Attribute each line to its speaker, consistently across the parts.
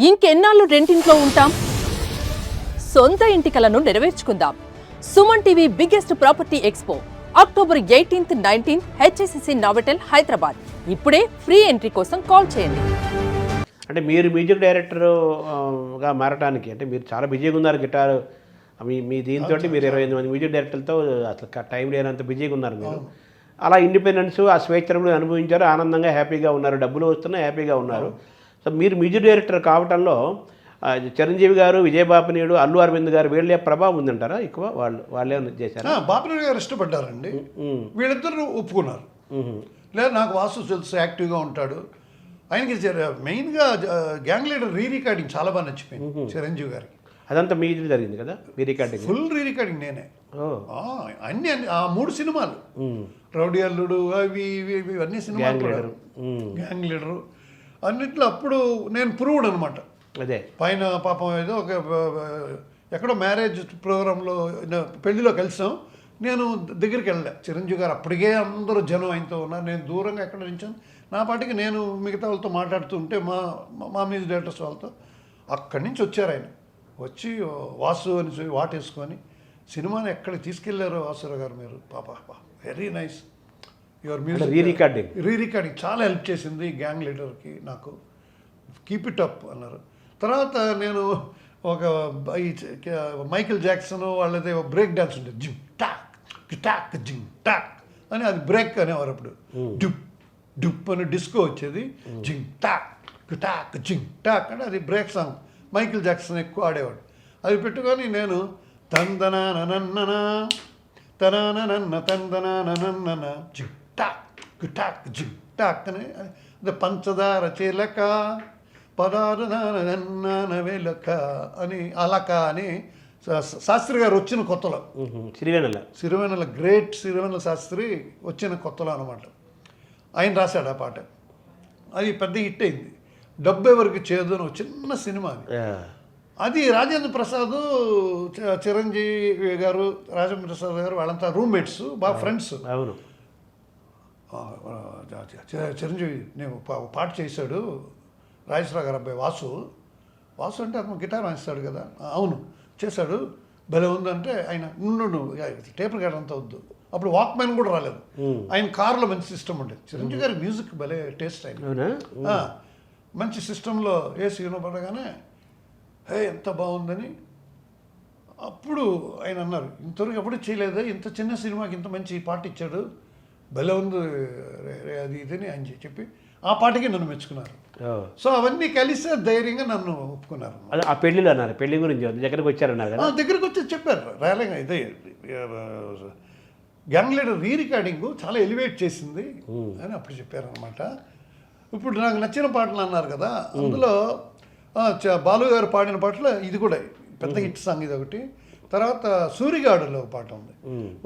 Speaker 1: ఇంకెన్నాళ్ళు రెంటింట్లో ఉంటాం? సొంత ఇంటి కలను నెరవేర్చుకుందాం. Suman TV biggest property expo October 18th, 19th HSCC Novotel Hyderabad. ఇప్పుడే ఫ్రీ ఎంట్రీ కోసం కాల్ చేయండి.
Speaker 2: అంటే మీరు మ్యూజిక్ డైరెక్టర్గా మారడానికి అంటే మీరు చాలా బిజీగా ఉన్నారు. గిటార్ మీ దీంతో మీరు 28 మంది మ్యూజిక్ డైరెక్టర్లతో అసలు టైం లేనంత బిజీగా ఉన్నారు మీరు. అలా ఇండిపెండెన్స్ ఆ స్వేచ్ఛను అనుభవించారు, ఆనందంగా హ్యాపీగా ఉన్నారు, డబ్బులు వస్తున్నా హ్యాపీగా ఉన్నారు. సో మీరు మ్యూజిక్ డైరెక్టర్ కావటంలో చిరంజీవి గారు, విజయబాపినీయుడు, అల్లు అరవింద్ గారు వీళ్ళే ప్రభావం ఉందంటారా ఎక్కువ? వాళ్ళే చేశారు.
Speaker 3: బాపినీయుడు గారు ఇష్టపడ్డారండి, వీళ్ళిద్దరు ఒప్పుకున్నారు. లేదా నాకు వాసు తెలుసు, యాక్టివ్గా ఉంటాడు. ఆయనకి మెయిన్గా గ్యాంగ్ లీడర్ రికార్డింగ్ చాలా బాగా నచ్చిపోయింది చిరంజీవి గారికి.
Speaker 2: అదంతా మీ జరిగింది కదా, మీ రికార్డింగ్?
Speaker 3: ఫుల్ రికార్డింగ్ నేనే. అన్ని ఆ 3 సినిమాలు, రౌడీ అల్లుడు, అవి ఇవి అన్ని సినిమాలు, గ్యాంగ్ లీడరు అన్నిట్లో అప్పుడు నేను ప్రూవ్డ్ అనమాట.
Speaker 2: అదే
Speaker 3: పైన పాపం ఏదో ఒక ఎక్కడో మ్యారేజ్ ప్రోగ్రాంలో పెళ్లిలో కలిసాం. నేను దగ్గరికి వెళ్ళా, చిరంజీవి గారు అప్పటికే అందరూ జనం ఆయనతో ఉన్నారు, నేను దూరంగా ఎక్కడ నించాను. నా పాటికి నేను మిగతా వాళ్ళతో మాట్లాడుతూ ఉంటే మా మ్యూజిక్ డైరెక్టర్స్ వాళ్ళతో అక్కడి నుంచి వచ్చారు. ఆయన వచ్చి వాసు అని వాటేసుకొని సినిమాని ఎక్కడికి తీసుకెళ్లారో వాసురావు గారు మీరు, పాప very nice your music. Recording చాలా హెల్ప్ చేసింది గ్యాంగ్ లీడర్కి నాకు. కీప్ ఇట్ అప్ అన్నారు. తర్వాత నేను ఒక మైకేల్ జాక్సన్ వాళ్ళది బ్రేక్ డాన్స్ ఉంటుంది, జిమ్ టాక్ టాక్ జిమ్ టాక్ అని, అది బ్రేక్ అనేవారు. అప్పుడు డుప్ డుప్ అని డిస్కో వచ్చేది, జిమ్ టాక్ టాక్ జిమ్ టాక్ అంటే అది బ్రేక్ సాంగ్. మైకేల్ జాక్సన్ ఎక్కువ ఆడేవాడు. అది పెట్టుకొని నేను తందనానన్న తనానన్న తందనానన్న జిమ్ టాక్ టాక్ జిమ్ టాక్ అని, అది పంచదార చిలక పదారన వేలక అని, అలక అని శాస్త్రి గారు వచ్చిన కొత్తలో, సిరివెన్నెల గ్రేట్ సిరివెన్నెల శాస్త్రి వచ్చిన కొత్తలో అనమాట. ఆయన రాశాడు ఆ పాట. అది పెద్ద హిట్ అయింది. డబ్బు ఎవరికి చేదు అని చిన్న సినిమా అది. అది రాజేంద్ర ప్రసాద్, చిరంజీవి గారు, రాజేంద్ర ప్రసాద్ గారు వాళ్ళంతా రూమ్మేట్స్, బాగా ఫ్రెండ్స్.
Speaker 2: అవును.
Speaker 3: చిరంజీవి నేను పాట చేశాడు, రాజేశ్వరరావు గారు అబ్బాయి వాసు అంటే అతను గిటార్ వాయిస్తాడు కదా, అవును చేశాడు, భలే ఉందంటే ఆయన నుండు టేప్ రికార్డ్ అంతా వద్దు. అప్పుడు వాక్మెన్ కూడా రాలేదు. ఆయన కార్లో మంచి సిస్టమ్ ఉండేది. చిరంజీవి గారి మ్యూజిక్ భలే టేస్ట్ ఆయన. మంచి సిస్టంలో వేసి వినపడగానే ఎంత బాగుందని అప్పుడు ఆయన అన్నారు, ఇంతవరకు ఎప్పుడు చేయలేదు, ఇంత చిన్న సినిమాకి ఇంత మంచి పాట ఇచ్చాడు, భలే ఉంది అది ఇదని అని చెప్పి ఆ పాటకి నన్ను మెచ్చుకున్నారు. సో అవన్నీ కలిసి ధైర్యంగా నన్ను ఒప్పుకున్నారు.
Speaker 2: ఆ పెళ్ళిలో అన్నారు, పెళ్లి గురించి దగ్గరకు వచ్చారన్నారు కదా,
Speaker 3: దగ్గరకు వచ్చి చెప్పారు రాయలంగా, ఇదే గ్యాంగ్ లీడర్ రికార్డింగ్ చాలా ఎలివేట్ చేసింది అని అప్పుడు చెప్పారనమాట. ఇప్పుడు నాకు నచ్చిన పాటలు అన్నారు కదా, అందులో బాలు గారు పాడిన పాటలు ఇది కూడా పెద్ద హిట్ సాంగ్ ఇది ఒకటి. తర్వాత సూరిగాడులో ఒక పాట ఉంది,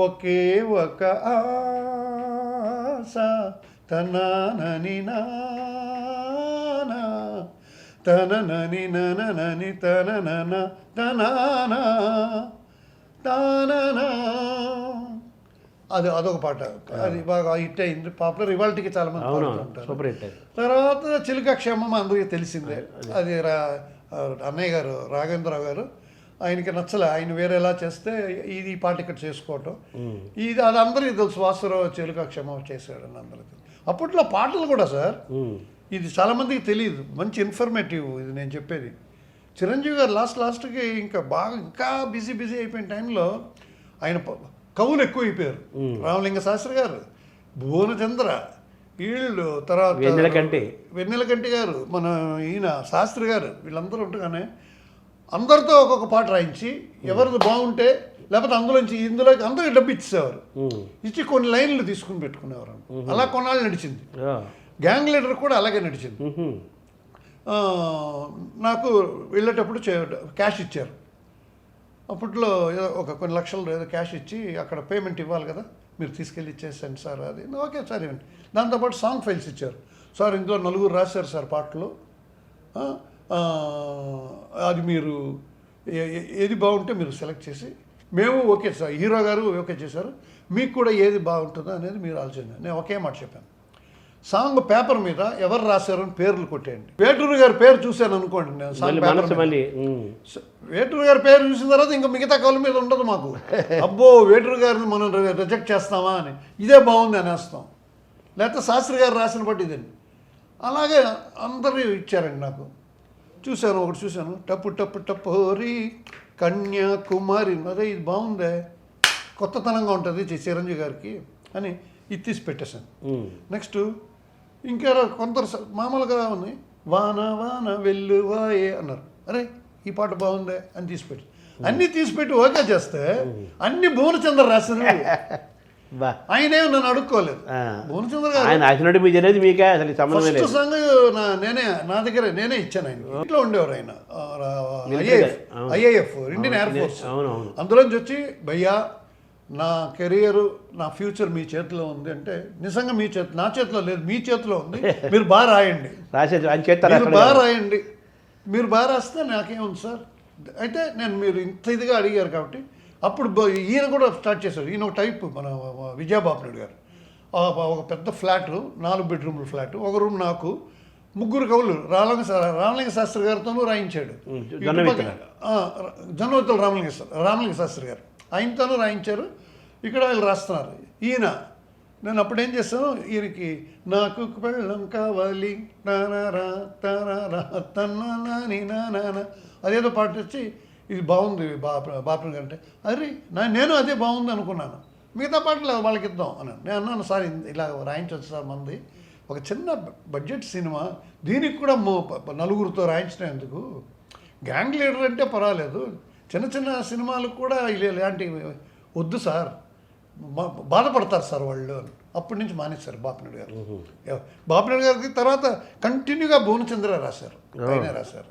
Speaker 3: ఒకే ఒక ఆశ తనని నానా తనని ననని తనన తనానా తాననా, అదొక పాట. అది బాగా హిట్ అయింది, పాపులర్, ఇవాళకి చాలా మంది పాడుతుంటారు. తర్వాత చిలుక క్షేమం అందరికీ తెలిసిందే. అది అన్నయ్య గారు రాఘవేంద్రరావు గారు, ఆయనకి నచ్చలే, ఆయన వేరేలా చేస్తే ఇది పాట ఇక్కడ చేసుకోవటం, ఇది అది అందరికీ తెలుసు. వాసురావు చిలుక క్షేమం చేశాడు అని అందరికీ. అప్పట్లో పాటలు కూడా సార్, ఇది చాలామందికి తెలియదు, మంచి ఇన్ఫర్మేటివ్ ఇది నేను చెప్పేది. చిరంజీవి గారు లాస్ట్కి ఇంకా బిజీ అయిపోయిన టైంలో ఆయన కవులు ఎక్కువ అయిపోయారు. రామలింగ శాస్త్రి గారు, భువనచంద్ర వీళ్ళు, తర్వాత వెన్నెలకంటి గారు, మన ఈయన శాస్త్రి గారు, వీళ్ళందరూ ఉండగానే అందరితో ఒక్కొక్క పాట రాయించి ఎవరిది బాగుంటే లేకపోతే ఇందులోకి అందరికి డబ్బు ఇచ్చేసేవారు. ఇచ్చి కొన్ని లైన్లు తీసుకుని పెట్టుకునేవారు. అలా కొన్నాళ్ళు నడిచింది. గ్యాంగ్ లీడర్ కూడా అలాగే నడిచింది. నాకు వెళ్ళేటప్పుడు క్యాష్ ఇచ్చారు. అప్పట్లో ఏదో కొన్ని లక్షలు ఏదో క్యాష్ ఇచ్చి అక్కడ పేమెంట్ ఇవ్వాలి కదా, మీరు తీసుకెళ్ళి ఇచ్చేసండి సార్ అది. ఓకే సార్ ఇవ్వండి. దాంతోపాటు సాంగ్ ఫైల్స్ ఇచ్చారు. సార్ ఇందులో 4 రాశారు సార్ పాటలు, అది మీరు ఏది బాగుంటే మీరు సెలెక్ట్ చేసి, మేము ఓకే సార్, హీరో గారు ఓకే చేశారు, మీకు కూడా ఏది బాగుంటుందో అనేది మీరు ఆలోచన. నేను ఒకే మాట చెప్పాను. సాంగ్ పేపర్ మీద ఎవరు రాశారని పేర్లు కొట్టేయండి. వేటూరు గారి పేరు చూశాను అనుకోండి, నేను సాంగ్
Speaker 2: మళ్ళీ
Speaker 3: పేపర్
Speaker 2: మనసు
Speaker 3: మీద.
Speaker 2: మళ్ళీ
Speaker 3: వేటూరు గారి పేరు చూసిన తర్వాత ఇంకా మిగతా కవుల మీద ఉండదు మాకు. అబ్బో వేటూరు గారిని మనం రిజెక్ట్ చేస్తామా అని, ఇదే బాగుంది అనేస్తాం. లేకపోతే శాస్త్రి గారు రాసిన బట్టి ఇదండి. అలాగే అందరూ ఇచ్చారండి నాకు. చూశాను, ఒకటి చూశాను, టప్పు టప్పు టప్పు హోరి కన్యాకుమారి, అదే ఇది బాగుందే, కొత్తతనంగా ఉంటుంది చిరంజీవి గారికి అని ఇది తీసి పెట్టేశాను. నెక్స్ట్ ఇంకా కొందరు మామూలుగా ఉంది, వాన వాన వెల్లువాయే అన్నారు. అరే ఈ పాట బాగుందే అని తీసిపెట్టి, అన్నీ తీసిపెట్టి ఓకే చేస్తే అన్ని భువనచంద్ర రాశారు. ఆయనే నన్ను అడుక్కోలేదు. భువనచంద్ర గారు
Speaker 2: ఆయన అసినట్టు మీ అనేది మీకే అసలు సంబంధం లేదు.
Speaker 3: ఫస్ట్ సాంగ్ నా దగ్గర నేనే ఇచ్చాను. ఆయన ఇంట్లో ఉండేవారు, ఆయన ఐఏఎఫ్ ఇండియన్ ఎయిర్ ఫోర్స్. అందులోంచి వచ్చి భయ్యా నా కెరియర్ నా ఫ్యూచర్ మీ చేతిలో ఉంది అంటే, నిజంగా మీ చేతి నా చేతిలో లేదు, మీ చేతిలో ఉంది, మీరు బాగా రాయండి, మీరు బాగా రాయండి, మీరు బాగా రాస్తే నాకేముంది సార్. అయితే నేను మీరు ఇంత ఇదిగా అడిగారు కాబట్టి అప్పుడు ఈయన కూడా స్టార్ట్ చేశాడు. ఈయన ఒక టైప్ మన విజయబాబు గారు, ఒక పెద్ద ఫ్లాట్, 4 బెడ్రూమ్ల ఫ్లాట్, ఒక రూమ్ నాకు, 3 కవులు రామలింగ శాస్త్రి గారితోనూ రాయించాడు. జొన్నవతుల రామలింగ శాస్త్రి గారు ఆయనతోనూ రాయించారు. ఇక్కడ వీళ్ళు రాస్తున్నారు. ఈయన నేను అప్పుడు ఏం చేస్తాను, ఈయనకి నాకు పెళ్ళం కావాలి నానా తన్నాని నానా అదేదో పాట వచ్చి ఇది బాగుంది బాపుని గారు అంటే, అరే నేను అదే బాగుంది అనుకున్నాను, మిగతా పాటలు వాళ్ళకి ఇద్దాం అన్నాను. నేను అన్నాను, సార్ ఇలా రాయించవచ్చు సార్, మంది ఒక చిన్న బడ్జెట్ సినిమా, దీనికి కూడా 4గురితో రాయించడం ఎందుకు, గ్యాంగ్ లీడర్ అంటే పర్వాలేదు, చిన్న చిన్న సినిమాలకు కూడా ఇలాంటివి వద్దు సార్, బాధపడతారు సార్ వాళ్ళు. అప్పటి నుంచి మానేశారు బాపినాయుడు గారు. బాపినాయుడు గారికి తర్వాత కంటిన్యూగా భువనచంద్ర రాశారు, ఆయన రాశారు.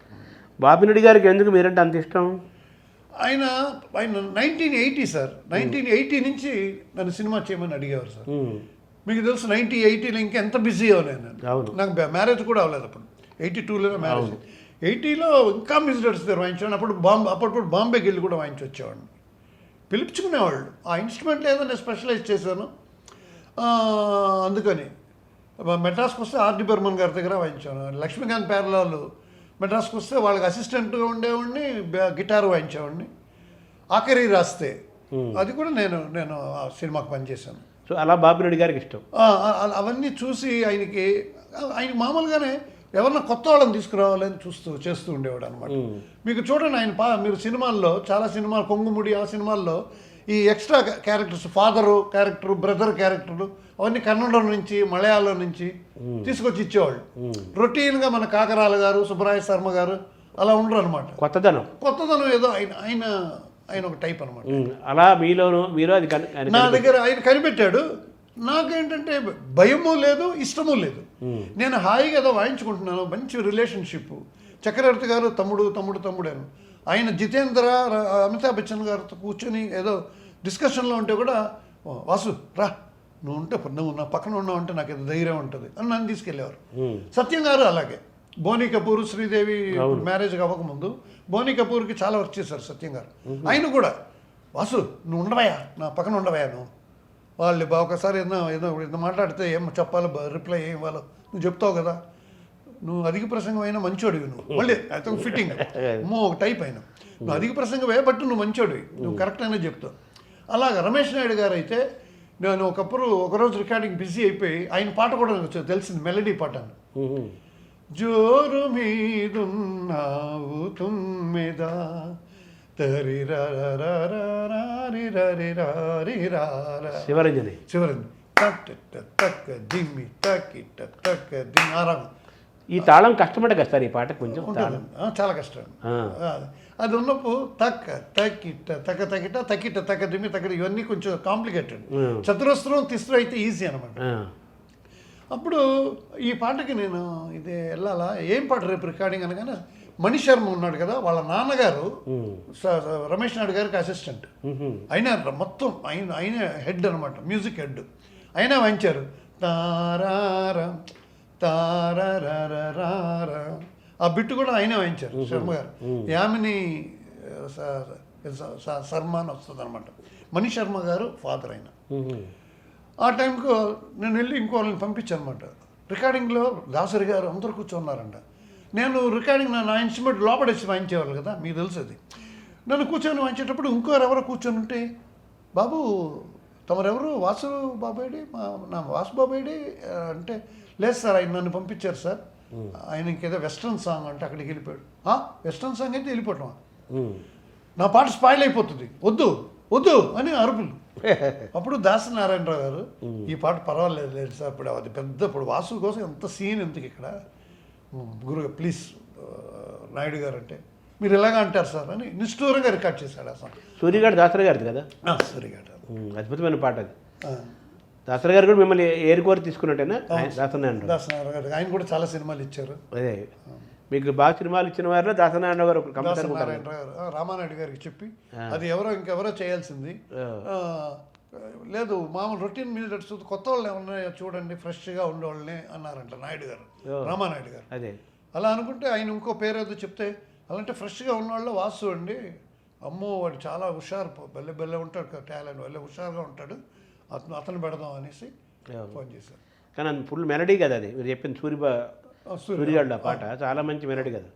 Speaker 2: బాపినాయుడు గారికి ఎందుకు మీరంటే అంత ఇష్టం?
Speaker 3: ఆయన 1980 సార్, 1980 నుంచి నన్ను సినిమా చేయమని అడిగేవారు సార్. మీకు తెలుసు 1980లో ఇంకెంత బిజీ అవ్వలేదు నేను, నాకు మ్యారేజ్ కూడా అవ్వలేదు అప్పుడు. 82లోనే మ్యారేజ్. 80లో ఇంకా మ్యూజిక్ దగ్గర వాయించాను. అప్పుడు బాంబేకి వెళ్ళి కూడా వాయించి వచ్చేవాడిని, పిలుపుచుకునేవాళ్ళు. ఆ ఇన్స్ట్రుమెంట్ ఏదో నేను స్పెషలైజ్ చేశాను, అందుకని మెడ్రాస్కి వస్తే ఆర్డి బర్మన్ గారి దగ్గర వాయించాను. లక్ష్మీకాంత్ పేర్లాలు మెడ్రాస్కి వస్తే వాళ్ళకి అసిస్టెంట్గా ఉండేవాడిని, గిటార్ వాయించేవాడిని. ఆఖరి రాస్తే అది కూడా నేను ఆ సినిమాకి పనిచేశాను.
Speaker 2: సో అలా బాపినాయుడు గారికి ఇష్టం.
Speaker 3: అవన్నీ చూసి ఆయన మామూలుగానే ఎవరన్నా కొత్త వాళ్ళని తీసుకురావాలని చేస్తూ ఉండేవాడు అనమాట. మీకు చూడండి, ఆయన మీరు సినిమాల్లో చాలా సినిమాలు, కొంగుముడి ఆ సినిమాల్లో ఈ extra characters, father character, brother character, అవన్నీ కన్నడ నుంచి మలయాళం నుంచి తీసుకొచ్చి ఇచ్చేవాళ్ళు. రొటీన్గా మన కాకరాల గారు, సుబ్బరాయ శర్మ గారు అలా ఉండరు అనమాట. కొత్తదనం ఏదో ఆయన ఒక టైప్ అనమాట.
Speaker 2: అలా మీరు అది
Speaker 3: నా దగ్గర ఆయన కనిపెట్టాడు. నాకేంటంటే భయము లేదు, ఇష్టము లేదు. నేను హాయిగా ఏదో వాయించుకుంటున్నాను, మంచి రిలేషన్షిప్. చక్రవర్తి గారు తమ్ముడేను. ఆయన జితేంద్ర, అమితాబ్ బచ్చన్ గారితో కూర్చొని ఏదో డిస్కషన్లో ఉంటే కూడా, వాసు రా, నువ్వు నా పక్కన ఉన్నావు అంటే నాకు ఏదో ధైర్యం ఉంటుంది అని నన్ను తీసుకెళ్ళేవారు. సత్యం గారు అలాగే. బోనీ కపూర్, శ్రీదేవి మ్యారేజ్ అవ్వకముందు బోనీ కపూర్కి చాలా వర్క్ చేశారు సత్యం గారు. ఆయన కూడా, వాసు నువ్వు ఉండవయా, నా పక్కన ఉండవయా, నువ్వు వాళ్ళు ఒకసారి ఏదో మాట్లాడితే ఏం చెప్పాలో, రిప్లై ఏం ఇవ్వాలో నువ్వు చెప్తావు కదా, నువ్వు అధిక ప్రసంగం అయినా మంచోడివి, నువ్వు మళ్ళీ అయితే ఫిట్టింగ్ ఒక టైప్ అయినా, నువ్వు అధిక ప్రసంగం బట్టి నువ్వు మంచోడివి, నువ్వు కరెక్ట్ అయినా చెప్తావు. అలాగా రమేష్ నాయుడు గారు అయితే, నేను ఒకరోజు రికార్డింగ్ బిజీ అయిపోయి, ఆయన పాట కూడా నాకు తెలిసింది, మెలడీ పాట అని. జోరు మీదున్నావు తుమ్మెదా
Speaker 2: శివరంజని ఈ తాళం కష్టపడ్డ కదా సార్, ఈ పాట కొంచెం
Speaker 3: చాలా కష్టం. అది ఉన్నప్పుడు తక్కిట దిమ్మి తక్కిట ఇవన్నీ కొంచెం కాంప్లికేటెడ్. చతురస్రం తిస్త్ర అయితే ఈజీ అనమాట. అప్పుడు ఈ పాటకి నేను ఇది వెళ్ళాలా, ఏం పాట రేపు రికార్డింగ్ అనగానే మణి శర్మ ఉన్నాడు కదా, వాళ్ళ నాన్నగారు రమేష్ నాయుడు గారికి అసిస్టెంట్. ఆయన మొత్తం ఆయన హెడ్ అనమాట, మ్యూజిక్ హెడ్. అయినా వాయించారు తారారా తారారా, ఆ బిట్టు కూడా ఆయనే వాయించారు శర్మ గారు. యామిని శర్మ అని వస్తుంది అనమాట. మణి శర్మ గారు ఫాదర్ అయిన. ఆ టైంకు నేను వెళ్ళి ఇంకో వాళ్ళని పంపించాను అనమాట. రికార్డింగ్లో దాసరి గారు అందరూ కూర్చున్నారంట. నేను రికార్డింగ్ నా ఇన్స్ట్రుమెంట్ లోపడేసి వాయించేవాళ్ళు కదా, మీకు తెలుసు అది. నన్ను కూర్చొని వాయించేటప్పుడు ఇంకోరు ఎవరో కూర్చొని ఉంటే, బాబు తమరెవరు వాసు బాబాయిడి, నా వాసు బాబాయిడి అంటే, లేదు సార్ ఆయన నన్ను పంపించారు సార్, ఆయన ఇంకేదో వెస్ట్రన్ సాంగ్ అంటే అక్కడికి వెళ్ళిపోయాడు. వెస్ట్రన్ సాంగ్ అయితే వెళ్ళిపోవటం, నా పాట స్పాయిల్ అయిపోతుంది, వద్దు వద్దు అని అరుపులు. అప్పుడు దాసనారాయణరావు గారు, ఈ పాట పర్వాలేదు లేదు సార్, ఇప్పుడు అది పెద్ద, ఇప్పుడు వాసు కోసం ఎంత సీన్ ఎందుకు ఇక్కడ, గురుగా ప్లీజ్ నాయుడు గారు అంటే మీరు ఎలాగ అంటారు సార్ అని నిష్ఠూరంగా రికార్డ్ చేశాడు ఆ సాంగ్.
Speaker 2: సూర్యగాడు దాసరి గారిది కదా?
Speaker 3: సూర్యగాడు
Speaker 2: అద్భుతమైన పాట అది. దాసరి గారు కూడా మిమ్మల్ని ఏరుకోరి తీసుకున్నట్టేనా?
Speaker 3: దాసనారాయణ గారు ఆయన కూడా చాలా సినిమాలు ఇచ్చారు.
Speaker 2: అదే మీకు బాగా సినిమాలు ఇచ్చిన వారిలో దాసనారాయణ గారు
Speaker 3: రామానాయుడు గారికి చెప్పి అది ఇంకెవరో చేయాల్సింది లేదు, మామూలు రొటీన్ మీద కొత్త వాళ్ళు ఏమన్నా చూడండి ఫ్రెష్గా ఉండేవాళ్ళని అన్నారంట నాయుడు గారు, రామానాయుడు గారు.
Speaker 2: అదే
Speaker 3: అలా అనుకుంటే ఆయన ఇంకో పేరు ఏదో చెప్తే, అలాంటి ఫ్రెష్గా ఉన్నవాళ్ళు వాసు అండి, అమ్మో వాడు చాలా హుషారు, బెల్లె ఉంటాడు, టాలెంట్ వల్ల హుషారుగా ఉంటాడు, అతను పెడదాం అనేసి ఫోన్ చేశారు.
Speaker 2: కానీ అది ఫుల్ మెలడీ కదా అది మీరు చెప్పింది. సూర్యగాడు ఆ పాట చాలా మంచి మెలడీ కదా.